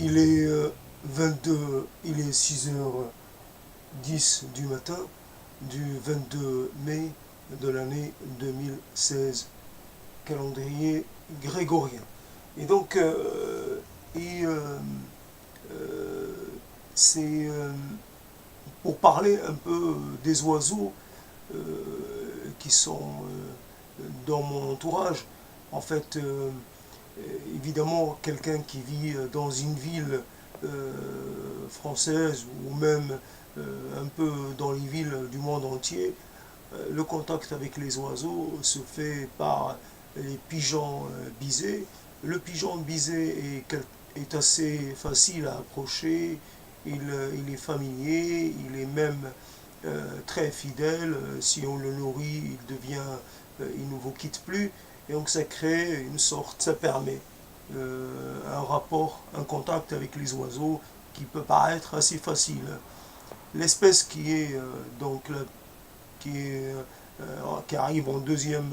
Il est 6h10 du matin du 22 mai de l'année 2016, calendrier grégorien. Et donc, et, c'est pour parler un peu des oiseaux euh, qui sont dans mon entourage. En fait, évidemment, quelqu'un qui vit dans une ville française ou même un peu dans les villes du monde entier, le contact avec les oiseaux se fait par les pigeons bisés. Le pigeon bisé est assez facile à approcher, il est familier, il est même très fidèle. Si on le nourrit, il ne vous quitte plus. Et donc ça crée une sorte, ça permet un rapport, un contact avec les oiseaux qui peut paraître assez facile. L'espèce qui est donc qui arrive en deuxième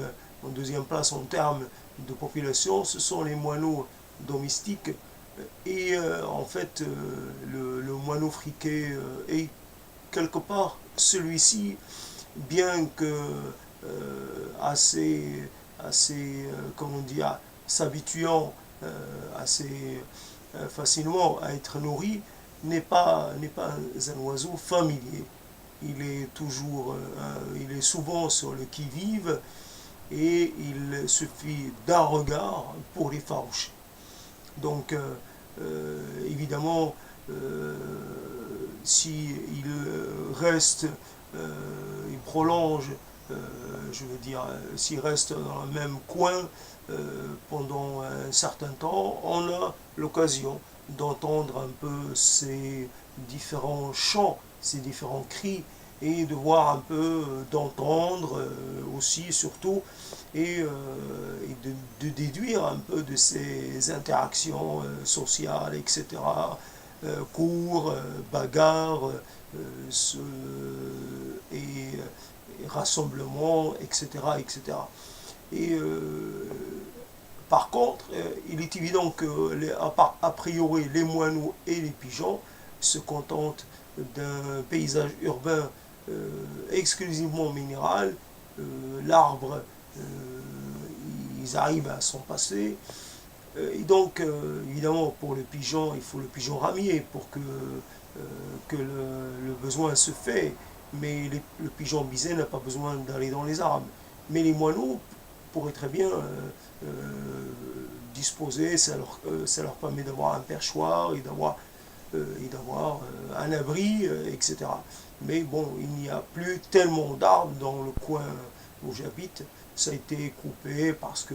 place en termes de population, ce sont les moineaux domestiques. Et en fait, le moineau friqué est quelque part celui-ci, bien que assez, comment dire, s'habituant assez facilement à être nourri, n'est pas un oiseau familier. Il est souvent sur le qui-vive et il suffit d'un regard pour l'effaroucher. Donc, évidemment, euh, si reste, il prolonge, je veux dire, s'il reste dans le même coin pendant un certain temps, on a l'occasion d'entendre un peu ces différents chants, ces différents cris, et de voir un peu, d'entendre aussi, surtout, et de déduire un peu de ces interactions sociales, etc., cours, bagarres, ce- et rassemblements, etc., etc. Et par contre, il est évident que, a priori, les moineaux et les pigeons se contentent d'un paysage urbain exclusivement minéral. L'arbre, euh, ils arrivent à s'en passer. Et donc, évidemment, pour le pigeon, il faut le pigeon ramier pour que le besoin se fait. Mais le pigeon bisé n'a pas besoin d'aller dans les arbres. Mais les moineaux pourraient très bien disposer, ça leur permet d'avoir un perchoir et d'avoir un abri, etc. Mais bon, il n'y a plus tellement d'arbres dans le coin où j'habite. Ça a été coupé parce que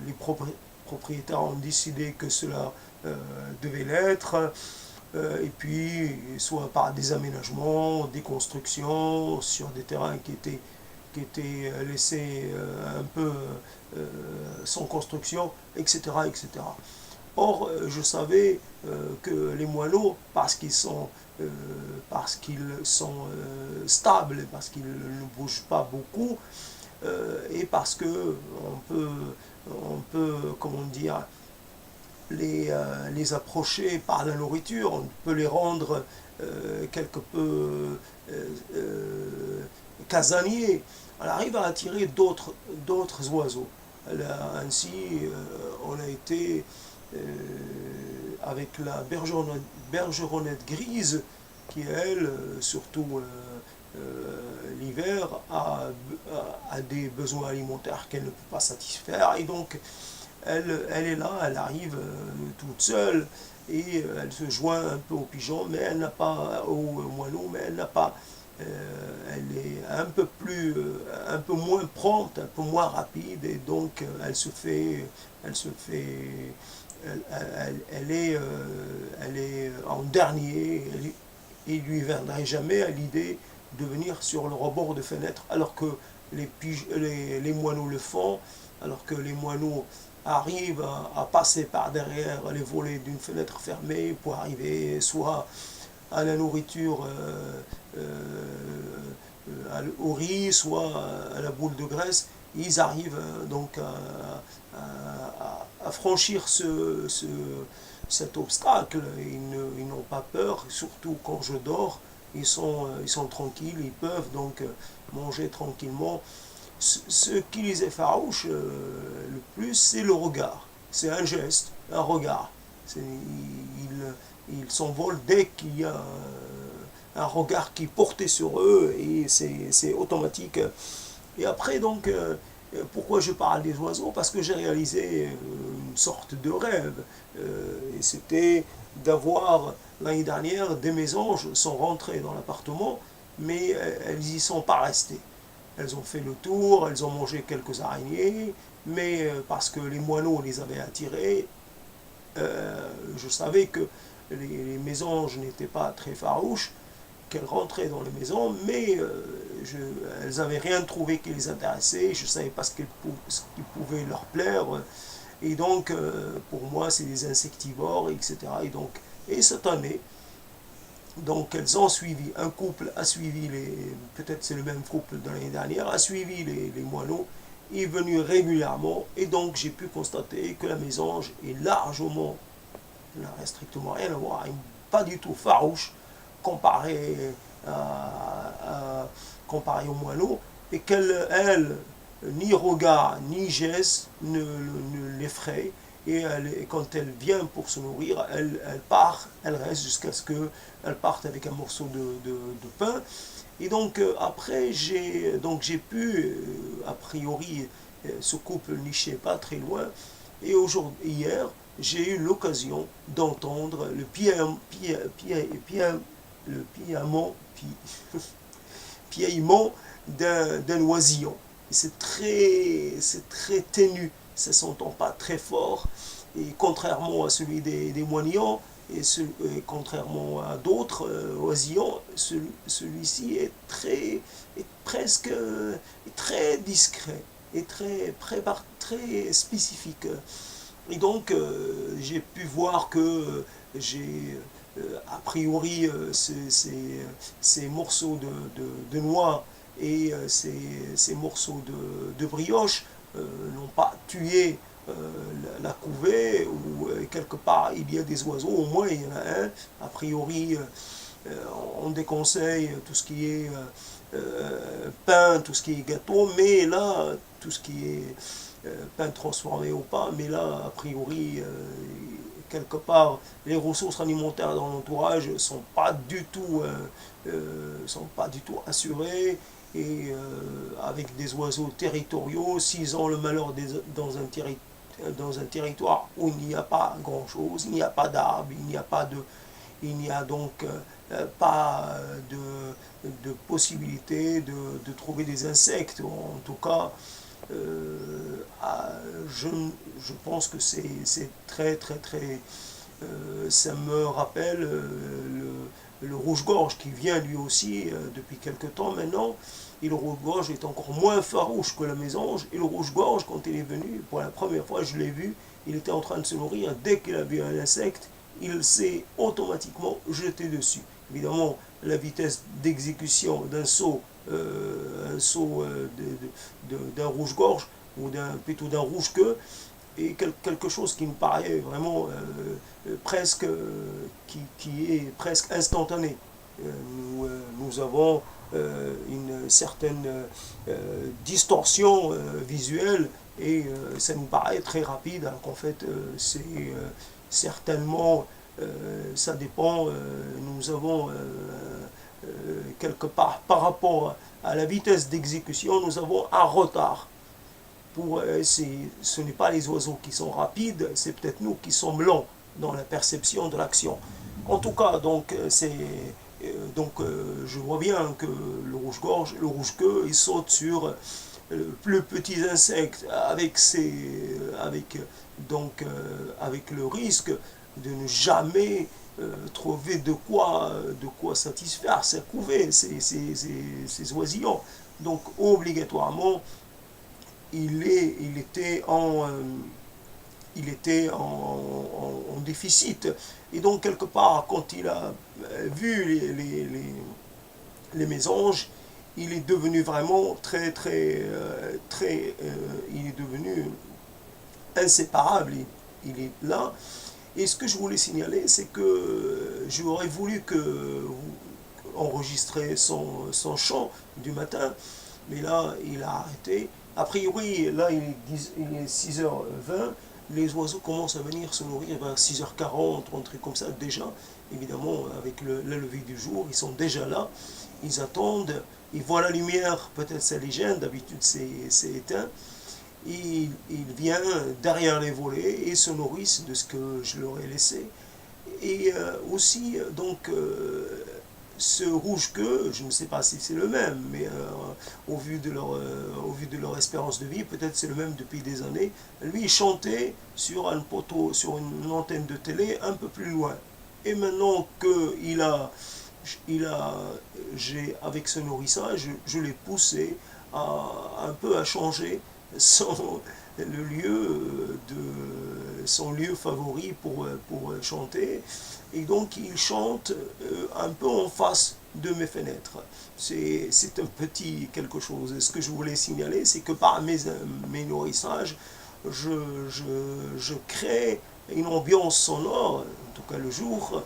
les propriétaires ont décidé que cela devait l'être. Et puis, soit par des aménagements, des constructions sur des terrains qui étaient laissés un peu sans construction, etc., etc. Or, je savais que les moineaux, parce qu'ils sont stables, parce qu'ils ne bougent pas beaucoup, et parce que on peut, comment dire, les approcher par la nourriture, on peut les rendre quelque peu casaniers. Elle arrive à attirer d'autres oiseaux. Ainsi, on a été euh, avec la bergeronnette grise, qui elle, surtout l'hiver, a des besoins alimentaires qu'elle ne peut pas satisfaire. Et donc, elle est là, elle arrive toute seule et elle se joint un peu aux pigeons, mais elle n'a pas, aux moineaux, mais elle n'a pas, elle est un peu moins prompte, un peu moins rapide, et donc elle se fait, elle est en dernier. Il lui viendrait jamais à l'idée de venir sur le rebord de fenêtre, alors que les moineaux le font, alors que les moineaux arrivent à passer par derrière les volets d'une fenêtre fermée pour arriver soit à la nourriture, au riz, soit à la boule de graisse. Ils arrivent donc à franchir cet obstacle. Ils n'ont pas peur, surtout quand je dors. Ils sont tranquilles, ils peuvent donc manger tranquillement. Ce qui les effarouche le plus, c'est le regard. C'est un geste, un regard. Ils s'envolent dès qu'il y a un regard qui est porté sur eux et c'est automatique. Et après, donc, pourquoi je parle des oiseaux? Parce que j'ai réalisé une sorte de rêve. Et c'était d'avoir, l'année dernière, des mésanges sont rentrées dans l'appartement, mais elles n'y sont pas restées. Elles ont fait le tour, elles ont mangé quelques araignées, mais parce que les moineaux les avaient attirées, je savais que les mésanges n'étaient pas très farouches, qu'elles rentraient dans les maisons, mais elles n'avaient rien trouvé qui les intéressait, je ne savais pas ce qui pouvait leur plaire, et donc pour moi c'est des insectivores, etc. Et cette année, donc elles ont suivi, un couple a suivi, peut-être c'est le même couple de l'année dernière, a suivi les moineaux, est venu régulièrement, et donc j'ai pu constater que la mésange est largement, elle n'a strictement rien à voir, pas du tout farouche, comparé, comparé aux moineaux, et qu'elle, elle, ni regard, ni geste ne l'effraie, et quand elle vient pour se nourrir, elle part, elle reste jusqu'à ce qu'elle parte avec un morceau de pain. Et donc après, j'ai pu, a priori, ce couple nichait pas très loin, et hier, j'ai eu l'occasion d'entendre le piaillement d'un oisillon. C'est très ténu, ça ne s'entend pas très fort. Et contrairement à celui des moignons, et contrairement à d'autres oisillons, celui-ci est presque très discret et très spécifique. Et donc, j'ai pu voir que a priori, ces morceaux de noix et ces morceaux de brioche n'ont pas tué la couvée, ou quelque part il y a des oiseaux, au moins il y en a un. A priori, on déconseille tout ce qui est pain, tout ce qui est gâteau, mais là, tout ce qui est pain transformé ou pas, mais là, a priori, quelque part, les ressources alimentaires dans l'entourage ne sont pas du tout assurées, et avec des oiseaux territoriaux, s'ils ont le malheur dans un territoire où il n'y a pas grand-chose, il n'y a pas d'arbres, il n'y a donc pas de possibilité de trouver des insectes. En tout cas, je pense que c'est très, ça me rappelle le rouge-gorge qui vient lui aussi depuis quelque temps maintenant. Et le rouge-gorge est encore moins farouche que la mésange. Et le rouge-gorge, quand il est venu, pour la première fois, je l'ai vu, il était en train de se nourrir. Dès qu'il a vu un insecte, il s'est automatiquement jeté dessus. Évidemment, la vitesse d'exécution d'un saut, d'un rouge-gorge, ou plutôt d'un rouge-queue, et quelque chose qui me paraît vraiment presque, qui est presque instantané. Nous avons une certaine distorsion visuelle, et ça nous paraît très rapide, alors qu'en fait c'est certainement, ça dépend, nous avons quelque part par rapport à la vitesse d'exécution, nous avons un retard. Ce n'est pas les oiseaux qui sont rapides, c'est peut-être nous qui sommes lents dans la perception de l'action. En tout cas, donc, je vois bien que le rouge-gorge, le rouge-queue, il saute sur plus petits insectes avec le risque de ne jamais trouver de quoi satisfaire sa couvée, ces oisillons. Donc obligatoirement, il était en déficit. Et donc, quelque part, quand il a vu les mésanges, il est devenu vraiment il est devenu inséparable. Il est là. Et ce que je voulais signaler, c'est que j'aurais voulu enregistrer son chant du matin, mais là, il a arrêté. A priori, là, il est 6h20, les oiseaux commencent à venir se nourrir vers 6h40, un truc comme ça, déjà. Évidemment, avec la levée du jour, ils sont déjà là, ils attendent, ils voient la lumière, peut-être c'est l'hygiène, d'habitude c'est éteint. Il vient derrière les volets et se nourrissent de ce que je leur ai laissé. Et aussi, donc, ce rouge-queue, je ne sais pas si c'est le même, mais au vu de leur espérance de vie, peut-être c'est le même depuis des années. Lui, il chantait sur un poteau, sur une antenne de télé un peu plus loin. Et maintenant avec ce nourrissage, je l'ai poussé un peu à changer son lieu favori pour chanter. Et donc il chante un peu en face de mes fenêtres. C'est un petit quelque chose. Ce que je voulais signaler, c'est que par mes nourrissages, je crée une ambiance sonore, en tout cas le jour,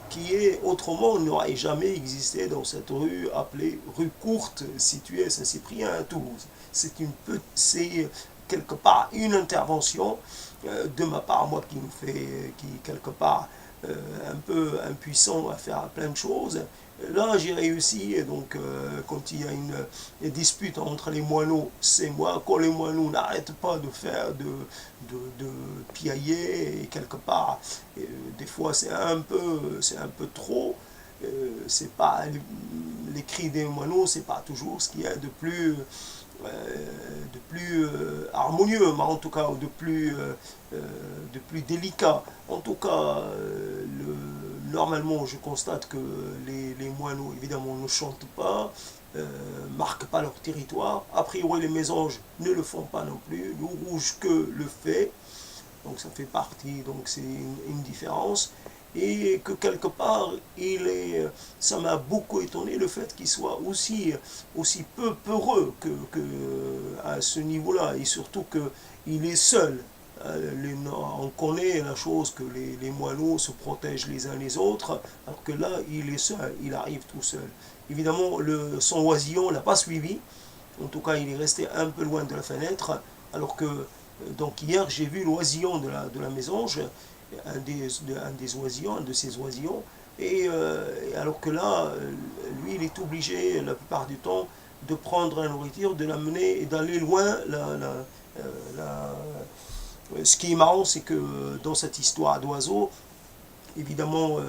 qui est autrement n'aurait jamais existé dans cette rue appelée rue Courte, située à Saint-Cyprien à Toulouse. C'est quelque part une intervention de ma part, moi qui quelque part un peu impuissant à faire plein de choses. Là, j'ai réussi, et donc quand il y a une dispute entre les moineaux, c'est moi. Quand les moineaux n'arrêtent pas de faire, de piailler, et quelque part, des fois c'est un peu trop. C'est pas les cris des moineaux, c'est pas toujours ce qu'il y a de plus harmonieux, mais en tout cas de plus délicat. En tout cas, normalement, je constate que les moineaux, évidemment, ne chantent pas, marquent pas leur territoire. A priori, les mésanges ne le font pas non plus. Le rouge-queue le fait. Donc ça fait partie, donc c'est une différence. Et que quelque part, ça m'a beaucoup étonné le fait qu'il soit aussi peu peureux à ce niveau-là. Et surtout qu'il est seul. On connaît la chose que les moineaux se protègent les uns les autres, alors que là, il est seul, il arrive tout seul. Évidemment, son oisillon ne l'a pas suivi, en tout cas, il est resté un peu loin de la fenêtre, alors que, donc hier, j'ai vu l'oisillon de la mésange, un des oisillons, un de ses oisillons, et alors que là, lui, il est obligé, la plupart du temps, de prendre la nourriture, de l'amener et d'aller loin. Ce qui est marrant, c'est que dans cette histoire d'oiseaux, évidemment,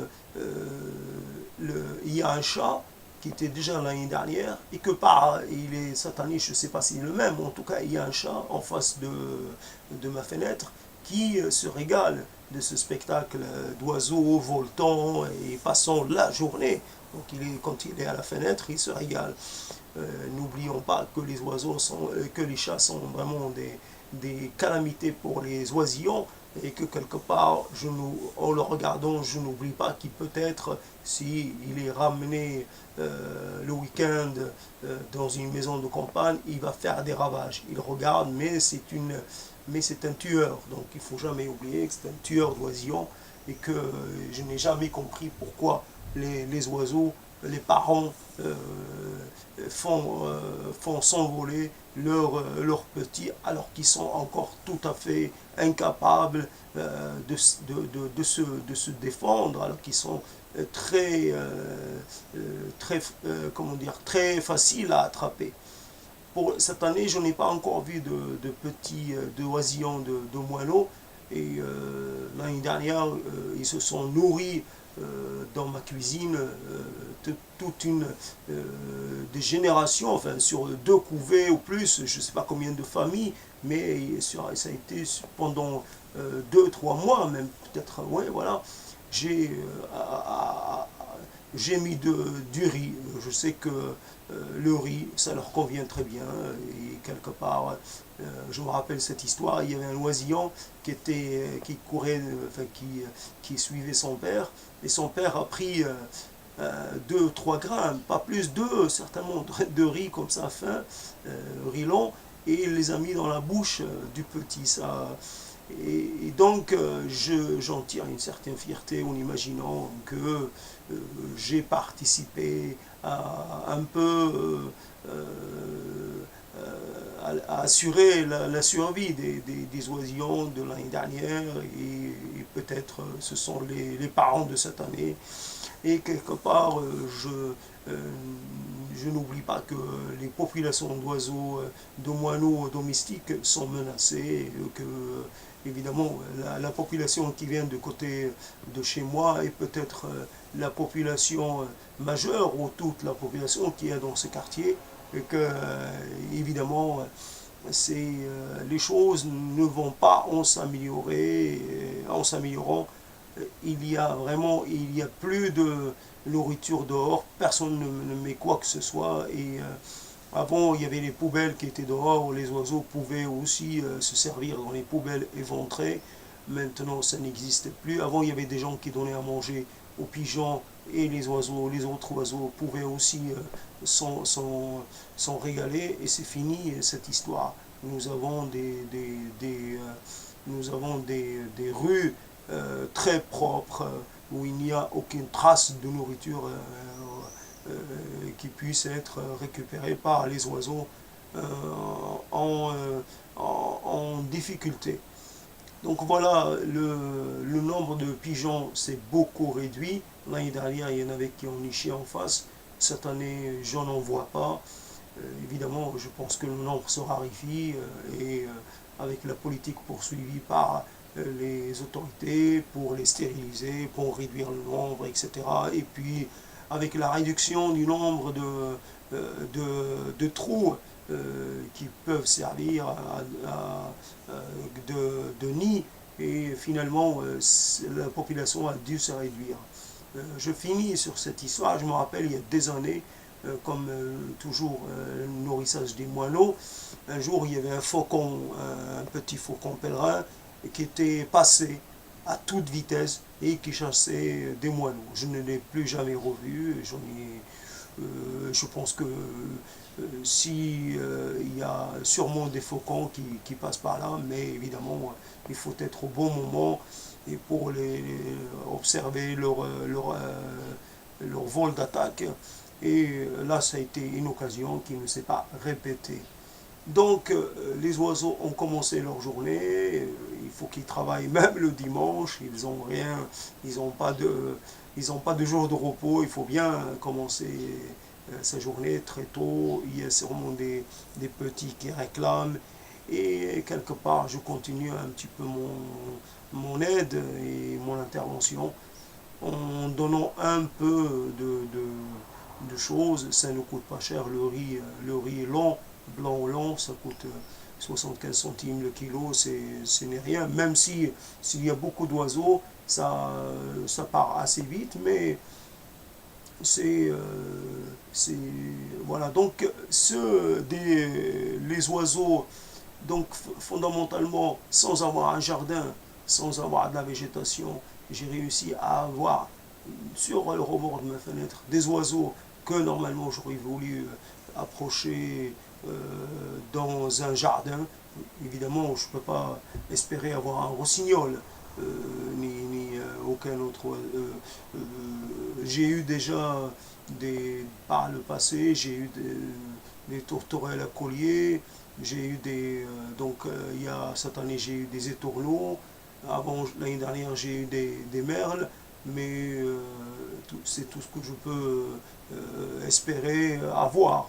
il y a un chat qui était déjà l'année dernière, et que cette année, je ne sais pas s'il est le même, en tout cas, il y a un chat en face de ma fenêtre qui se régale de ce spectacle d'oiseaux voltant et passant la journée. Donc quand il est à la fenêtre, il se régale. N'oublions pas que que les chats sont vraiment des calamités pour les oisillons, et que quelque part, en le regardant, je n'oublie pas qu'il peut-être, s'il est ramené le week-end dans une maison de campagne, il va faire des ravages. Il regarde, mais c'est un tueur. Donc il ne faut jamais oublier que c'est un tueur d'oisillons, et que je n'ai jamais compris pourquoi les oiseaux, les parents font s'envoler leurs petits, alors qu'ils sont encore tout à fait incapables de se défendre, alors qu'ils sont comment dire, très faciles à attraper. Pour cette année, je n'ai pas encore vu de petits oisillons de moineaux, et l'année dernière, ils se sont nourris dans ma cuisine toute des générations, enfin sur 2 couvées ou plus, je ne sais pas combien de familles, mais ça a été pendant 2, 3 mois, même peut-être, ouais, voilà. J'ai mis du riz. Je sais que le riz, ça leur convient très bien. Et quelque part, je me rappelle cette histoire, il y avait un oisillon qui courait, enfin, qui suivait son père, et son père a pris 2, 3 grains, pas plus, certainement, de riz comme ça, fin, riz long, et il les a mis dans la bouche du petit. Et Donc j'en tire une certaine fierté en imaginant que j'ai participé à un peu à assurer la survie des oisillons de l'année dernière et peut-être ce sont les parents de cette année. Et quelque part, je n'oublie pas que les populations d'oiseaux, de moineaux domestiques sont menacées, que évidemment la population qui vient du côté de chez moi est peut-être la population majeure ou toute la population qui est dans ce quartier, et que évidemment les choses ne vont pas en s'améliorer, en s'améliorant. Il y a plus de nourriture dehors, personne ne met quoi que ce soit. Et avant, il y avait les poubelles qui étaient dehors, où les oiseaux pouvaient aussi se servir dans les poubelles éventrées. Maintenant, ça n'existe plus. Avant, il y avait des gens qui donnaient à manger aux pigeons et les oiseaux, les autres oiseaux pouvaient aussi s'en régaler. Et c'est fini cette histoire. Nous avons des rues très propres où il n'y a aucune trace de nourriture qui puisse être récupérée par les oiseaux en, en difficulté. Donc voilà, le nombre de pigeons s'est beaucoup réduit. L'année dernière, il y en avait qui ont niché en face. Cette année, je n'en vois pas. Évidemment, je pense que le nombre se raréfie et avec la politique poursuivie par les autorités pour les stériliser, pour réduire le nombre, etc. Et puis, avec la réduction du nombre de trous qui peuvent servir de nid, et finalement, la population a dû se réduire. Je finis sur cette histoire. Je me rappelle, il y a des années, comme toujours le nourrissage des moineaux, un jour il y avait un faucon, un petit faucon pèlerin, qui était passé à toute vitesse et qui chassait des moineaux. Je ne l'ai plus jamais revu. Je pense que si il y a sûrement des faucons qui passent par là, mais évidemment il faut être au bon moment et pour observer leur vol d'attaque. Et là, ça a été une occasion qui ne s'est pas répétée. Donc, les oiseaux ont commencé leur journée. Il faut qu'ils travaillent même le dimanche. Ils n'ont rien, ils n'ont pas de jour de repos. Il faut bien commencer sa journée très tôt. Il y a sûrement des petits qui réclament. Et quelque part, je continue un petit peu mon aide et mon intervention en donnant un peu de choses. Ça ne coûte pas cher. Le riz est long, blanc ou long, ça coûte 75 centimes le kilo, ce n'est rien. Même s'il y a beaucoup d'oiseaux, ça part assez vite, mais voilà. Donc les oiseaux, donc fondamentalement, sans avoir un jardin, sans avoir de la végétation, j'ai réussi à avoir sur le rebord de ma fenêtre des oiseaux que normalement j'aurais voulu approcher dans un jardin. Évidemment, je ne peux pas espérer avoir un rossignol ni aucun autre. J'ai eu déjà par le passé, j'ai eu des tourterelles à collier, j'ai eu il y a cette année j'ai eu des étourneaux. Avant, l'année dernière, j'ai eu des merles, mais c'est tout ce que je peux espérer avoir.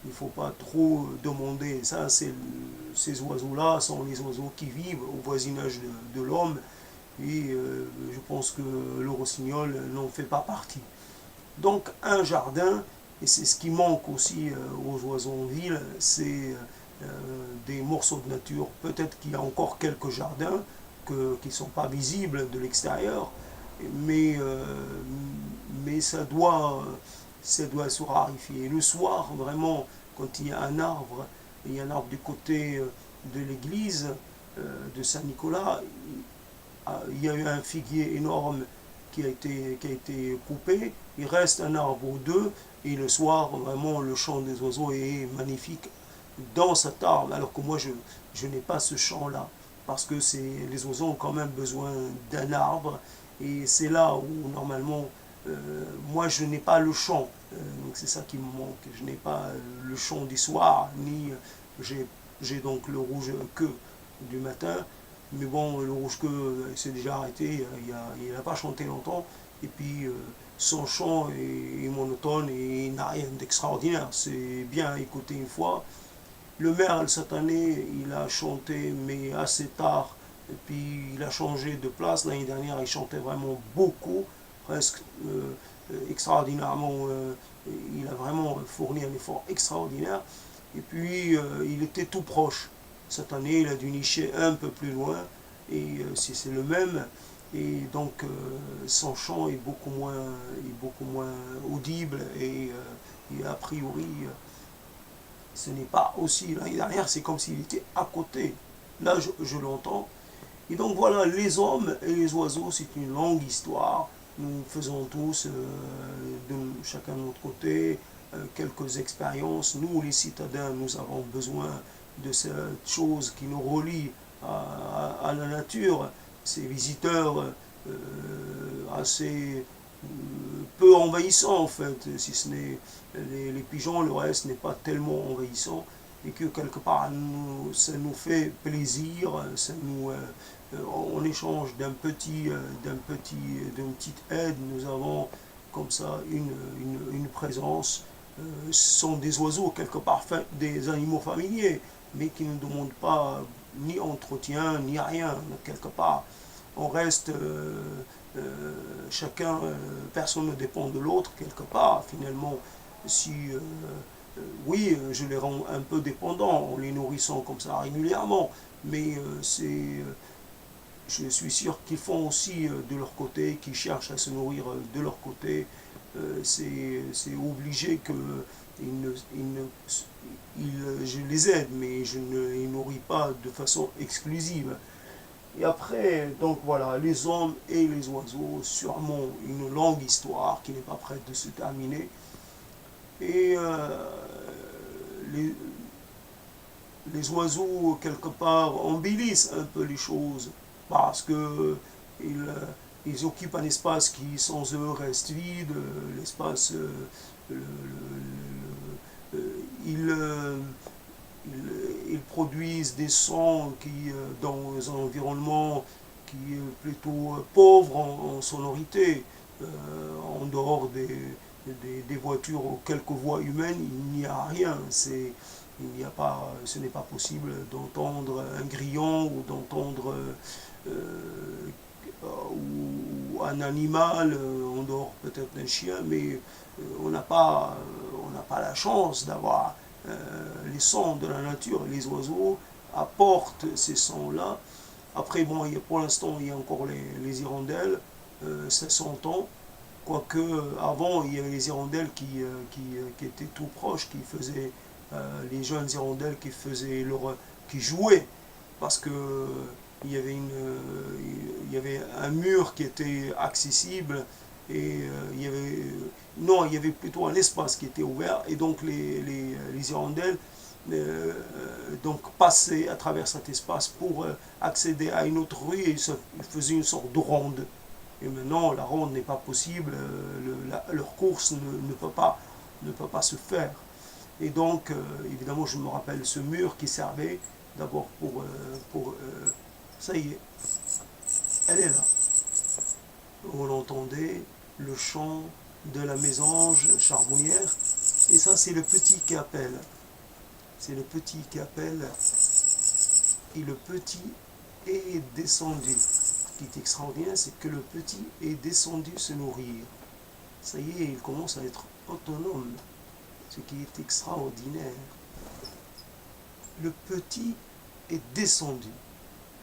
Il faut pas trop demander. Ça, ces oiseaux-là sont les oiseaux qui vivent au voisinage de l'homme, et je pense que le rossignol n'en fait pas partie. Donc, un jardin, et c'est ce qui manque aussi aux oiseaux en ville, c'est des morceaux de nature. Peut-être qu'il y a encore quelques jardins qui ne sont pas visibles de l'extérieur, mais ça doit se raréfier. Le soir, vraiment, quand il y a il y a un arbre du côté de l'église de Saint-Nicolas, il y a eu un figuier énorme qui a été coupé, il reste un arbre ou deux, et le soir, vraiment, le chant des oiseaux est magnifique dans cet arbre, alors que moi, je n'ai pas ce chant-là. parce que les oiseaux ont quand même besoin d'un arbre, et c'est là où normalement, moi je n'ai pas le chant, donc c'est ça qui me manque, je n'ai pas le chant du soir, ni j'ai donc le rouge que du matin, mais bon, le rouge que s'est déjà arrêté, il n'a pas chanté longtemps, et puis son chant est monotone et il n'a rien d'extraordinaire, c'est bien écouté une fois. Le merle, cette année, il a chanté, mais assez tard. Et puis, il a changé de place. L'année dernière, il chantait vraiment beaucoup, presque extraordinairement. Il a vraiment fourni un effort extraordinaire. Et puis, il était tout proche. Cette année, il a dû nicher un peu plus loin. Et si c'est le même, et donc son chant est beaucoup moins audible. Et a priori, ce n'est pas aussi. L'année dernière, c'est comme s'il était à côté. Là, je l'entends. Et donc voilà, les hommes et les oiseaux, c'est une longue histoire. Nous faisons tous, de chacun de notre côté, quelques expériences. Nous, les citadins, nous avons besoin de cette chose qui nous relie à la nature. Ces visiteurs assez peu envahissants en fait, si ce n'est les pigeons, le reste n'est pas tellement envahissant, et que quelque part ça nous fait plaisir, en échange d'une petite aide, nous avons comme ça une présence. Ce sont des oiseaux quelque part, des animaux familiers, mais qui ne demandent pas ni entretien ni rien quelque part. On reste chacun, personne ne dépend de l'autre quelque part. Finalement, si oui, je les rends un peu dépendants en les nourrissant comme ça régulièrement, mais je suis sûr qu'ils font aussi de leur côté, qu'ils cherchent à se nourrir de leur côté. C'est obligé que je les aide, mais je ne les nourris pas de façon exclusive. Et après, donc voilà, les hommes et les oiseaux, sûrement une longue histoire qui n'est pas prête de se terminer. Et les, les oiseaux, quelque part, embellissent un peu les choses parce que ils occupent un espace qui, sans eux, reste vide. L'espace, ils, ils produisent des sons qui, dans un environnement qui est plutôt pauvre en sonorité, en dehors des voitures ou quelques voix humaines, il n'y a rien. Il n'y a pas, ce n'est pas possible d'entendre un grillon ou d'entendre ou un animal, en dehors peut-être d'un chien, mais on n'a pas la chance d'avoir les sons de la nature. Les oiseaux apportent ces sons-là. Après, bon, pour l'instant, il y a encore les hirondelles, ça s'entend. Quoique, avant, il y avait les hirondelles qui étaient tout proches, qui faisaient, les jeunes hirondelles qui jouaient, parce que il y avait un mur qui était accessible, et il y avait plutôt un espace qui était ouvert, et donc les hirondelles donc passaient à travers cet espace pour accéder à une autre rue, et ils faisaient une sorte de ronde. Et maintenant, la ronde n'est pas possible, leur course ne peut pas se faire. Et donc, évidemment, je me rappelle ce mur qui servait d'abord ça y est, elle est là. On entendait le chant de la mésange charbonnière, et ça, c'est le petit qui appelle. C'est le petit qui appelle, et le petit est descendu. Ce qui est extraordinaire, c'est que le petit est descendu se nourrir. Ça y est, il commence à être autonome, ce qui est extraordinaire. Le petit est descendu.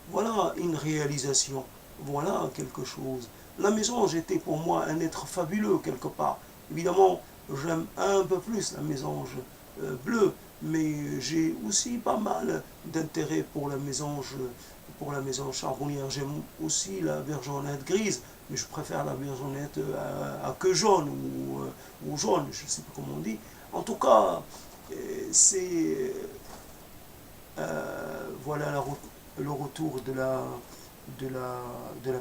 Voilà une réalisation, voilà quelque chose. La mésange était pour moi un être fabuleux quelque part. Évidemment, j'aime un peu plus la mésange bleue, mais j'ai aussi pas mal d'intérêt pour la mésange charbonnière. J'aime aussi la bergonnette grise, mais je préfère la bergonnette à queue jaune ou jaune, je ne sais pas comment on dit. En tout cas, c'est voilà la route. le retour de la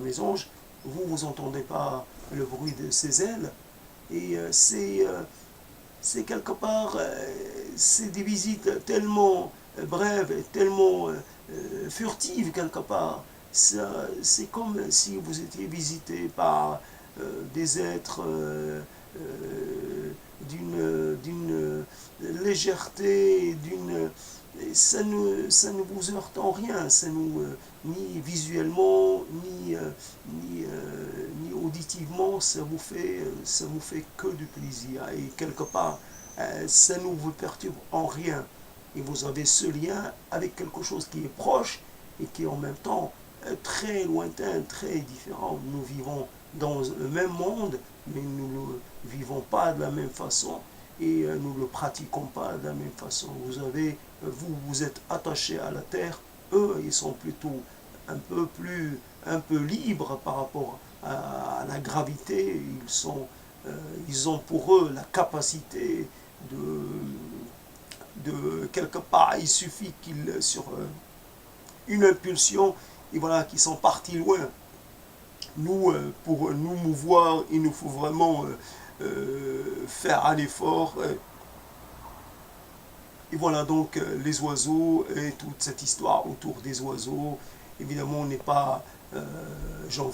mésange, vous n'entendez pas le bruit de ses ailes. Et c'est quelque part, c'est des visites tellement brèves, tellement furtives quelque part. C'est comme si vous étiez visité par des êtres d'une légèreté, ça ne vous heurte en rien, ni visuellement, ni auditivement, ça vous fait que du plaisir. Et quelque part, ça ne vous perturbe en rien. Et vous avez ce lien avec quelque chose qui est proche et qui est en même temps très lointain, très différent. Nous vivons dans le même monde, mais nous ne le vivons pas de la même façon et nous ne le pratiquons pas de la même façon. Vous êtes attaché à la terre, eux, ils sont plutôt un peu libres par rapport à la gravité. Ils ont pour eux la capacité quelque part, il suffit qu'ils, sur une impulsion, et voilà, qu'ils sont partis loin. Nous, pour nous mouvoir, il nous faut vraiment faire un effort. Et voilà donc les oiseaux et toute cette histoire autour des oiseaux. Évidemment, on n'est pas Jean-Henri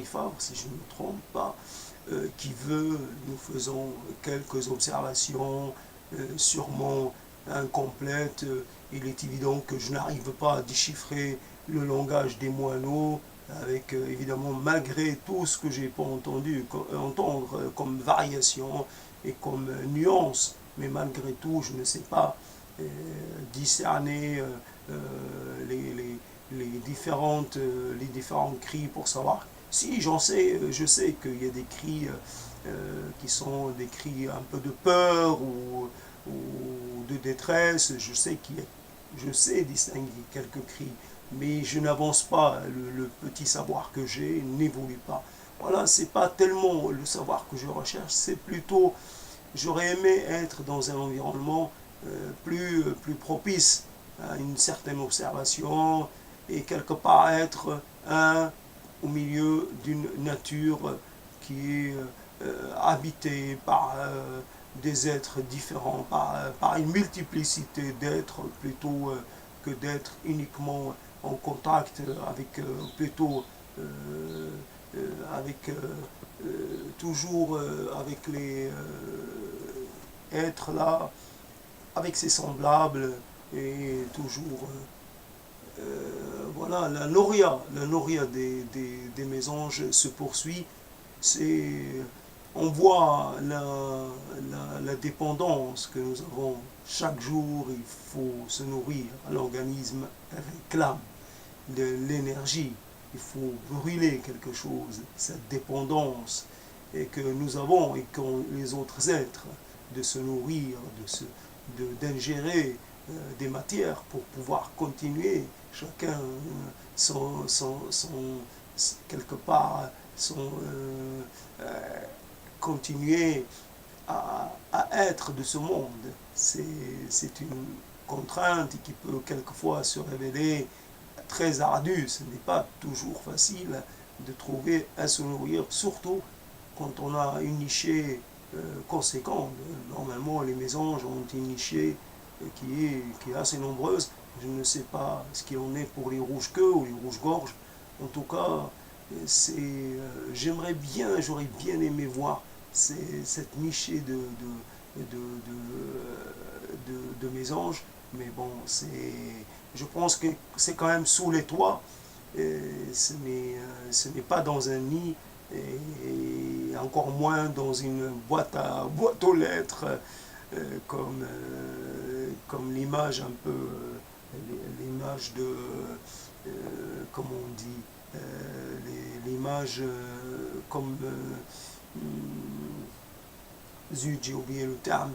Fabre, si je ne me trompe pas, qui veut, nous faisons quelques observations, sûrement incomplètes. Il est évident que je n'arrive pas à déchiffrer le langage des moineaux, avec évidemment, malgré tout ce que j'ai pas entendre comme variation et comme nuance, mais malgré tout, je ne sais pas discerner les différents cris pour savoir. Si je sais qu'il y a des cris qui sont des cris un peu de peur ou de détresse. Je sais distinguer quelques cris, mais je n'avance pas. Le petit savoir que j'ai n'évolue pas. Voilà, c'est pas tellement le savoir que je recherche, c'est plutôt, j'aurais aimé être dans un environnement plus propice à une certaine observation et quelque part être au milieu d'une nature qui est habitée par des êtres différents, par une multiplicité d'êtres plutôt que d'être uniquement en contact avec plutôt avec toujours avec les êtres là, avec ses semblables et toujours voilà, la noria des mésanges se poursuit. C'est, on voit la dépendance que nous avons chaque jour. Il faut se nourrir, l'organisme réclame de l'énergie, il faut brûler quelque chose, cette dépendance et que nous avons et qu'ont les autres êtres de se nourrir, d'ingérer des matières pour pouvoir continuer chacun quelque part continuer à être de ce monde. C'est une contrainte qui peut quelquefois se révéler très ardue. Ce n'est pas toujours facile de trouver à se nourrir, surtout quand on a une nichée conséquente. Normalement, les mésanges ont une nichée qui est assez nombreuse. Je ne sais pas ce qu'il en est pour les rouges-queues ou les rouges-gorges. En tout cas, j'aurais bien aimé voir cette nichée de mésanges. Mais bon, je pense que c'est quand même sous les toits. Ce n'est pas dans un nid et encore moins dans une boîte aux lettres comme l'image un peu l'image de comment on dit l'image comme zut, j'ai oublié le terme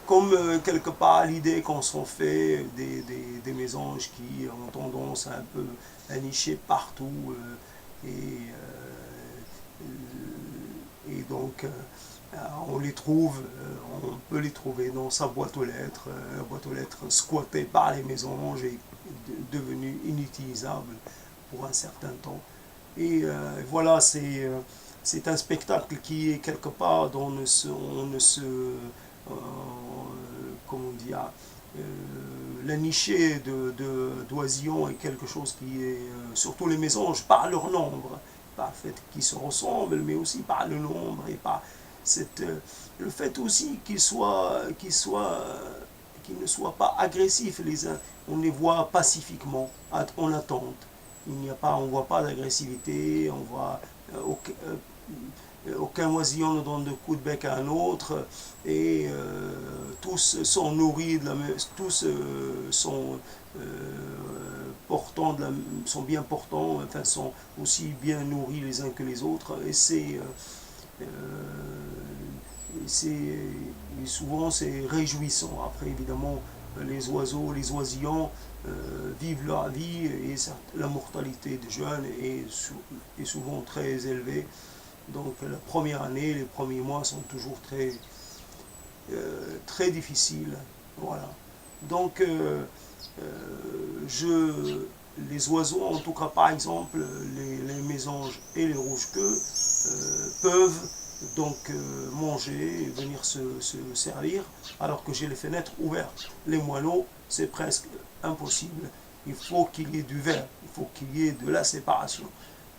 comme quelque part l'idée qu'on s'en fait des mésanges qui ont tendance à un peu à nicher partout et donc On les trouve, on peut les trouver dans sa boîte aux lettres, la boîte aux lettres squattée par les mésanges et devenue inutilisable pour un certain temps. Et voilà, c'est un spectacle qui est quelque part dont on ne se comment dire, la nichée d'oisillons est quelque chose qui est, surtout les mésanges, par leur nombre, par le fait qu'ils se ressemblent, mais aussi par le nombre et par le fait aussi qu'ils ne soient pas agressifs les uns. On les voit pacifiquement, en attente. On ne voit pas d'agressivité, on voit aucun oisillon ne donne de coups de bec à un autre, et tous sont nourris, tous sont portants, sont bien portants, enfin sont aussi bien nourris les uns que les autres, et souvent c'est réjouissant. Après évidemment les oiseaux, les oisillons vivent leur vie, et la mortalité des jeunes est souvent très élevée. Donc la première année, les premiers mois sont toujours très difficiles. Voilà. Donc les oiseaux, en tout cas par exemple les mésanges et les rouges-queues, peuvent donc manger et venir se servir alors que j'ai les fenêtres ouvertes. Les moineaux, c'est presque impossible. Il faut qu'il y ait du verre, il faut qu'il y ait de la séparation.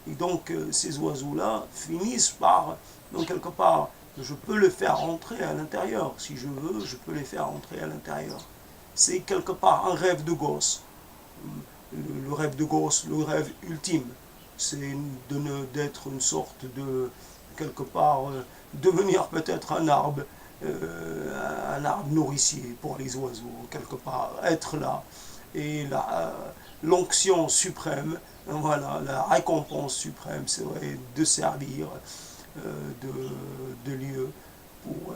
Et donc ces oiseaux-là finissent par, donc quelque part, je peux les faire rentrer à l'intérieur. Si je veux, je peux les faire rentrer à l'intérieur. C'est quelque part un rêve de gosse. Le rêve de gosse, le rêve ultime, c'est d'être une sorte de, quelque part, devenir peut-être un arbre nourricier pour les oiseaux, quelque part, être là. Et l'onction suprême, voilà, la récompense suprême serait de servir de lieu pour...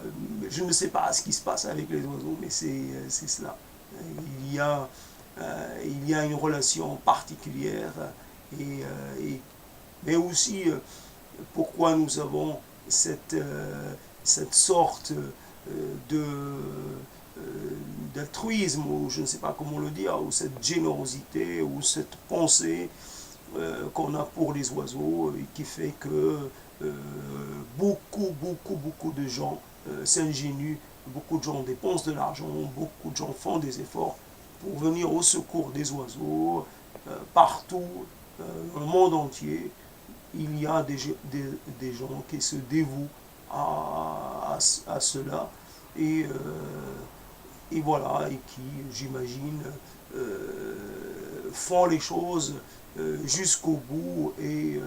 je ne sais pas ce qui se passe avec les oiseaux, mais c'est cela. Il y a, il y a une relation particulière, mais aussi pourquoi nous avons cette sorte de d'altruisme, ou je ne sais pas comment le dire, ou cette générosité, ou cette pensée qu'on a pour les oiseaux, et qui fait que beaucoup de gens s'ingénuent, beaucoup de gens dépensent de l'argent, beaucoup de gens font des efforts pour venir au secours des oiseaux. Partout, dans le monde entier, il y a des gens qui se dévouent à cela, et voilà, et qui, j'imagine, font les choses jusqu'au bout, et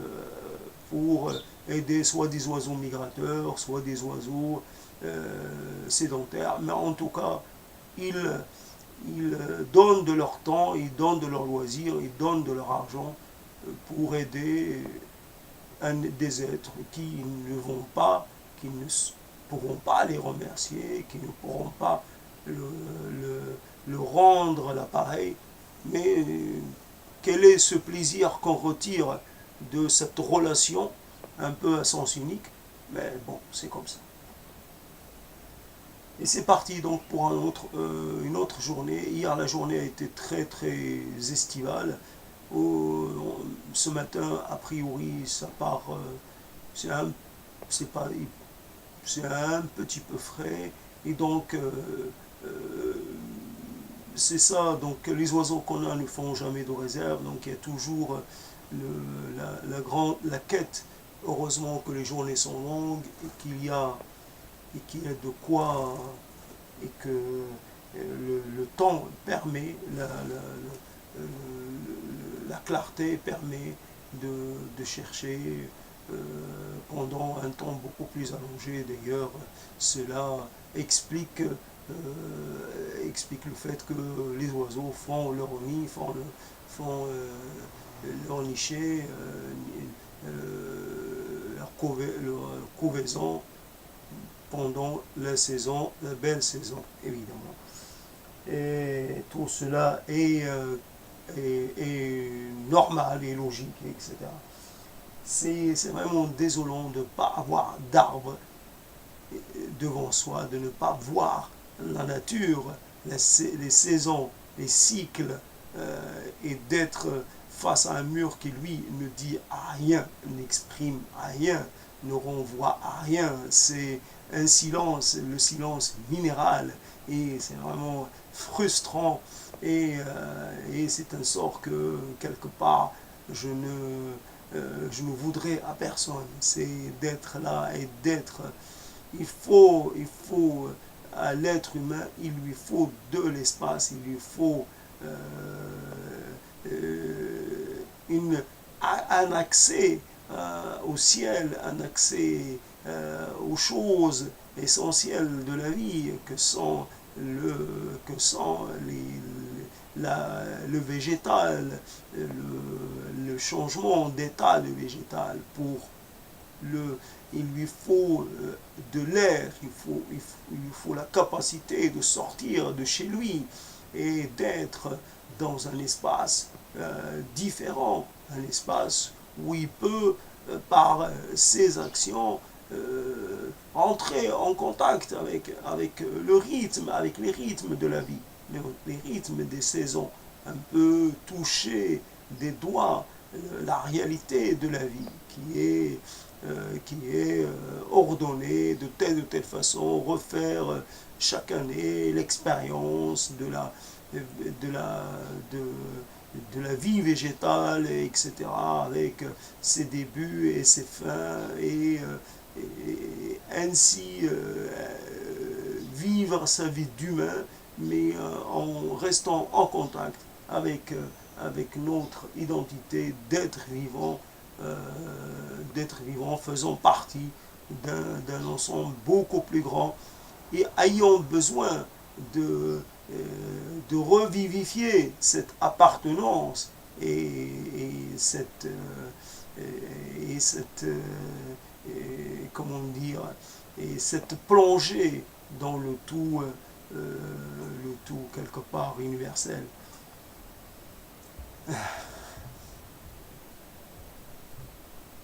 pour aider soit des oiseaux migrateurs, soit des oiseaux sédentaires, mais en tout cas, ils donnent de leur temps, ils donnent de leur loisir, ils donnent de leur argent pour aider des êtres qui ne vont pas, qui ne pourront pas les remercier, qui ne pourront pas le rendre l'appareil, mais quel est ce plaisir qu'on retire de cette relation un peu à sens unique? Mais bon, c'est comme ça. Et c'est parti donc pour une autre journée. Hier, la journée a été très estivale. Ce matin, a priori, ça part, c'est un petit peu frais. Et donc, c'est ça. Donc, les oiseaux qu'on a ne font jamais de réserve. Donc, il y a toujours la quête. Heureusement que les journées sont longues, et qu'il y a de quoi, et que le temps permet, la clarté permet de chercher pendant un temps beaucoup plus allongé. D'ailleurs, cela explique le fait que les oiseaux font leur nid, font leur niché, leur couvaison pendant la belle saison, évidemment. Et tout cela est normal et logique, etc. C'est vraiment désolant de ne pas avoir d'arbres devant soi, de ne pas voir la nature, les saisons, les cycles, et d'être face à un mur qui lui ne dit rien, n'exprime rien, ne renvoie à rien. C'est un silence, le silence minéral, et c'est vraiment frustrant, et c'est un sort que quelque part je ne voudrais à personne. C'est d'être là et d'être. Il faut à l'être humain, il lui faut de l'espace, il lui faut euh, un accès au ciel, un accès aux choses essentielles de la vie le végétal, le changement d'état de végétal. Il lui faut de l'air, il lui faut la capacité de sortir de chez lui et d'être dans un espace différent, un espace où il peut, par ses actions, entrer en contact avec le rythme, avec les rythmes de la vie, les rythmes des saisons, un peu toucher des doigts la réalité de la vie qui est ordonnée de telle ou telle façon, refaire chaque année l'expérience de la, de, de la vie végétale, etc., avec ses débuts et ses fins, et ainsi vivre sa vie d'humain, mais en restant en contact avec notre identité euh, d'être vivant, faisant partie d'un ensemble beaucoup plus grand, et ayant besoin de, de revivifier cette appartenance et cette, comment dire, et cette plongée dans le tout quelque part universel.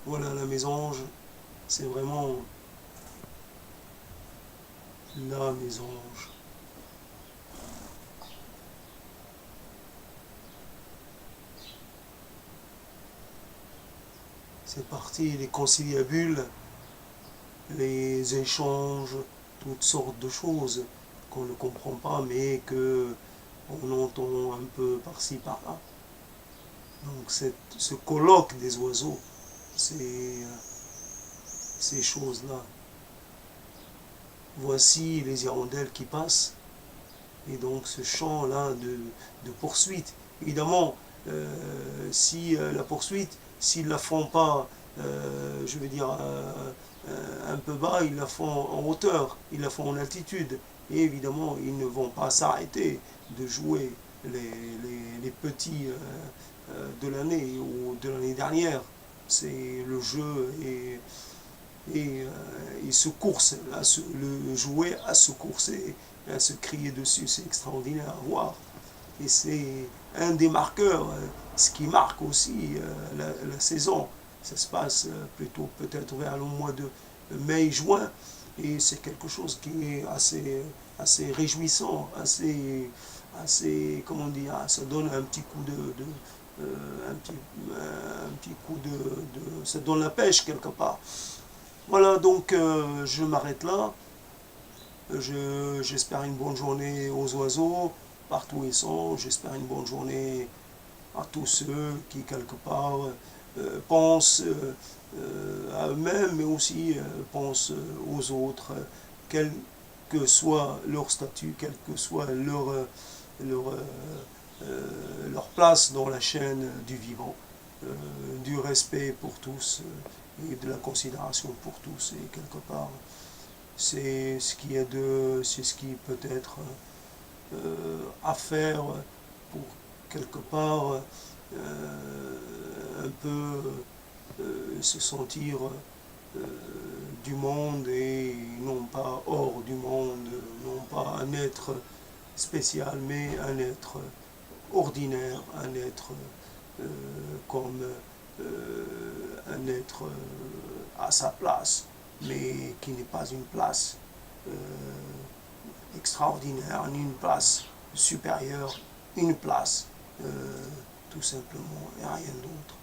Voilà, la mésange, c'est vraiment la mésange. C'est parti, les conciliabules, les échanges, toutes sortes de choses qu'on ne comprend pas, mais que on entend un peu par-ci par-là. Donc ce colloque des oiseaux, ces choses-là. Voici les hirondelles qui passent, et donc ce chant-là de poursuite. Évidemment, si la poursuite, s'ils ne la font pas, je veux dire, un peu bas, ils la font en hauteur, ils la font en altitude. Et évidemment, ils ne vont pas s'arrêter de jouer les petits de l'année ou de l'année dernière. C'est le jeu et il se course, le jouet à se courser, à se crier dessus. C'est extraordinaire à voir. Et c'est un des marqueurs, ce qui marque aussi la saison. Ça se passe plutôt peut-être vers le mois de mai-juin, et c'est quelque chose qui est assez réjouissant, comment dire, ça donne un petit coup un petit coup ça donne la pêche quelque part. Voilà, donc je m'arrête là. J'espère une bonne journée aux oiseaux, partout où ils sont. J'espère une bonne journée à tous ceux qui, quelque part, pensent à eux-mêmes, mais aussi pensent aux autres, quel que soit leur statut, quelle que soit leur, leur place dans la chaîne du vivant, du respect pour tous et de la considération pour tous. Et quelque part, c'est ce qui peut être à faire pour quelque part un peu se sentir du monde et non pas hors du monde, non pas un être spécial, mais un être ordinaire, un être comme un être à sa place. mais qui n'est pas une place extraordinaire, ni une place supérieure, une place tout simplement, et rien d'autre.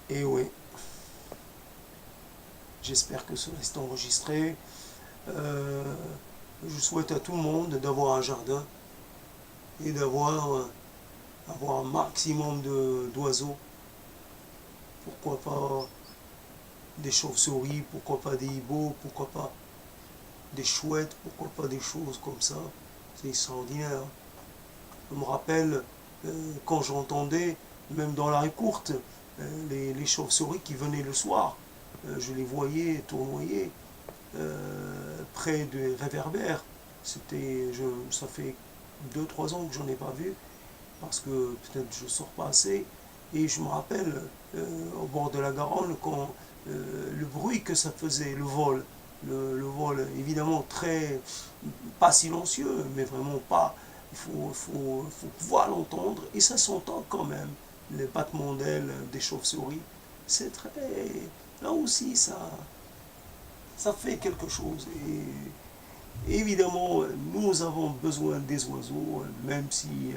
Et oui, j'espère que cela est enregistré. Je souhaite à tout le monde d'avoir un jardin et d'avoir un maximum d'oiseaux. Pourquoi pas des chauves-souris, pourquoi pas des hiboux, pourquoi pas des chouettes, pourquoi pas des choses comme ça. C'est extraordinaire. Je me rappelle quand j'entendais, même dans la rue courte, les chauves-souris qui venaient le soir. Je les voyais tournoyer près des réverbères. Ça fait 2-3 ans que j'en ai pas vu, parce que peut-être je sors pas assez. Et je me rappelle au bord de la Garonne, quand le bruit que ça faisait, le vol évidemment très, pas silencieux, mais vraiment pas, il faut pouvoir l'entendre, et ça s'entend quand même, les battements d'ailes des chauves-souris, c'est très, là aussi ça fait quelque chose. Et évidemment, nous avons besoin des oiseaux, même si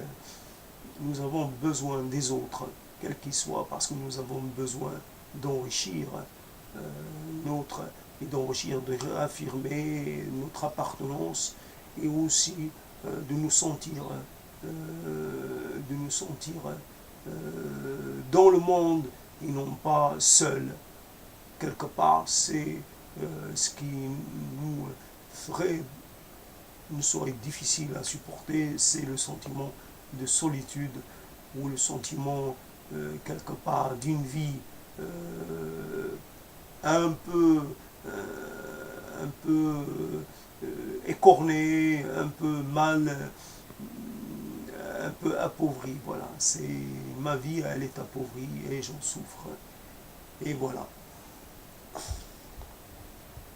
nous avons besoin des autres, quels qu'ils soient, parce que nous avons besoin d'enrichir d'enrichir, de réaffirmer notre appartenance, et aussi de nous sentir, dans le monde et non pas seuls. Quelque part, c'est ce qui nous ferait, nous serait difficile à supporter, c'est le sentiment de solitude, ou le sentiment quelque part d'une vie un peu, écornée, un peu mal, un peu appauvrie. Voilà, c'est ma vie, elle est appauvrie et j'en souffre. Et voilà.